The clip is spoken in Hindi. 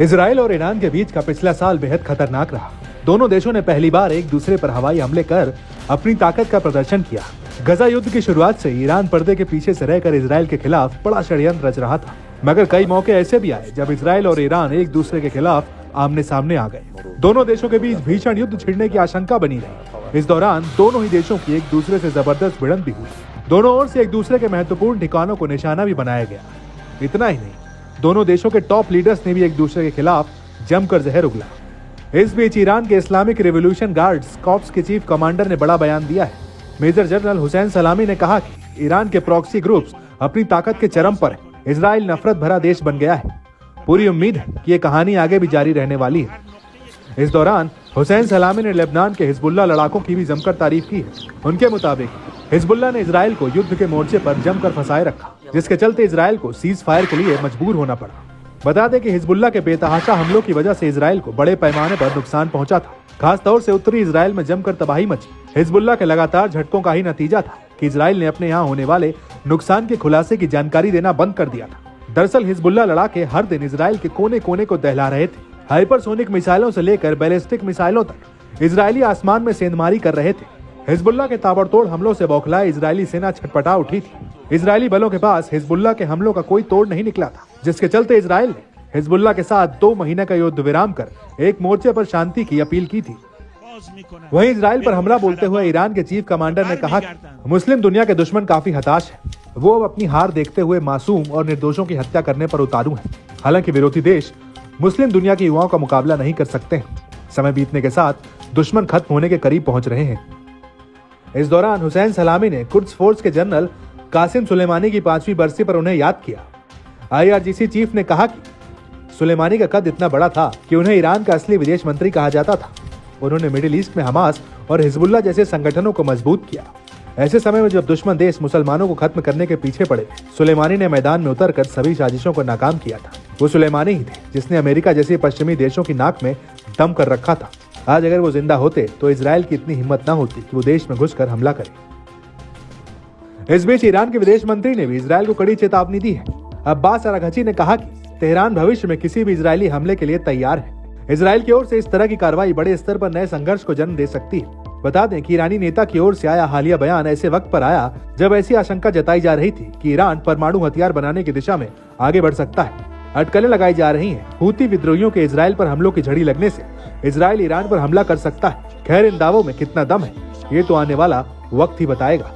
इजराइल और ईरान के बीच का पिछला साल बेहद खतरनाक रहा। दोनों देशों ने पहली बार एक दूसरे पर हवाई हमले कर अपनी ताकत का प्रदर्शन किया। गजा युद्ध की शुरुआत से ईरान पर्दे के पीछे से रहकर इजराइल के खिलाफ बड़ा षड्यंत्र रच रहा था, मगर कई मौके ऐसे भी आए जब इजराइल और ईरान एक दूसरे के खिलाफ आमने सामने आ गए। दोनों देशों के बीच भीषण युद्ध छिड़ने की आशंका बनी रही। इस दौरान दोनों ही देशों की एक दूसरे से जबरदस्त भिड़ंत भी हुई। दोनों ओर से एक दूसरे के महत्वपूर्ण ठिकानों को निशाना भी बनाया गया। इतना ही नहीं, दोनों देशों के टॉप लीडर्स ने भी एक दूसरे के खिलाफ जमकर जहर उगला। इस बीच ईरान के इस्लामिक रिवॉल्यूशन गार्ड्स कॉर्प्स के चीफ कमांडर ने बड़ा बयान दिया है। मेजर जनरल हुसैन सलामी ने कहा कि ईरान के प्रॉक्सी ग्रुप्स अपनी ताकत के चरम पर हैं। इजराइल नफरत भरा देश बन गया है। पूरी उम्मीद है कि ये कहानी आगे भी जारी रहने वाली है। इस दौरान हुसैन सलामी ने लेबनान के हिजबुल्लाह लड़ाकों की भी जमकर तारीफ की है। उनके मुताबिक हिजबुल्लाह ने इजराइल को युद्ध के मोर्चे पर जमकर फंसाए रखा, जिसके चलते इजराइल को सीज फायर के लिए मजबूर होना पड़ा। बता दें कि हिजबुल्लाह के बेतहाशा हमलों की वजह से इजराइल को बड़े पैमाने पर नुकसान पहुंचा था। खास तौर से उत्तरी इजराइल में जमकर तबाही मची। हिजबुल्लाह के लगातार झटकों का ही नतीजा था कि इजराइल ने अपने यहाँ होने वाले नुकसान के खुलासे की जानकारी देना बंद कर दिया था। दरअसल हिजबुल्लाह लड़ाके हर दिन इजराइल के कोने कोने को दहला रहे थे। हाइपरसोनिक मिसाइलों से लेकर बैलिस्टिक मिसाइलों तक इजरायली आसमान में सेंधमारी कर रहे थे। हिजबुल्लाह के ताबड़तोड़ हमलों से बौखलाए इजरायली सेना छटपटा उठी थी। इजरायली बलों के पास हिजबुल्लाह के हमलों का कोई तोड़ नहीं निकला था, जिसके चलते इजराइल ने हिजबुल्लाह के साथ 2 महीने का युद्ध विराम कर एक मोर्चे पर शांति की अपील की थी। वहीं इजराइल पर हमला बोलते हुए ईरान के चीफ कमांडर ने कहा कि मुस्लिम दुनिया के दुश्मन काफी हताश है। वो अब अपनी हार देखते हुए मासूम और निर्दोषों की हत्या करने पर उतारू हैं। हालांकि विरोधी देश मुस्लिम दुनिया के युवाओं का मुकाबला नहीं कर सकते हैं। समय बीतने के साथ दुश्मन खत्म होने के करीब पहुंच रहे हैं। इस दौरान हुसैन सलामी ने कुद्स फोर्स के जनरल कासिम सुलेमानी की 5वीं बरसी पर उन्हें याद किया। IRGC चीफ ने कहा कि सुलेमानी का कद इतना बड़ा था कि उन्हें ईरान का असली विदेश मंत्री कहा जाता था। उन्होंने मिडिल ईस्ट में हमास और हिजबुल्लाह जैसे संगठनों को मजबूत किया। ऐसे समय में जब दुश्मन देश मुसलमानों को खत्म करने के पीछे पड़े, सुलेमानी ने मैदान में उतरकर सभी साजिशों को नाकाम किया था। वो सुलेमानी ही थे जिसने अमेरिका जैसे पश्चिमी देशों की नाक में दम कर रखा था। आज अगर वो जिंदा होते तो इजराइल की इतनी हिम्मत न होती कि वो देश में घुसकर हमला करे। इस बीच ईरान के विदेश मंत्री ने भी इजराइल को कड़ी चेतावनी दी है। अब्बास अराघची ने कहा कि तेहरान भविष्य में किसी भी इजरायली हमले के लिए तैयार है। इजराइल की ओर से इस तरह की कार्रवाई बड़े स्तर पर नए संघर्ष को जन्म दे सकती है। बता दें कि ईरानी नेता की ओर से आया हालिया बयान ऐसे वक्त पर आया जब ऐसी आशंका जताई जा रही थी कि ईरान परमाणु हथियार बनाने की दिशा में आगे बढ़ सकता है। अटकलें लगाई जा रही हैं। हूती विद्रोहियों के इजराइल पर हमलों की झड़ी लगने से इजराइल ईरान पर हमला कर सकता है। खैर, इन दावों में कितना दम है ये तो आने वाला वक्त ही बताएगा।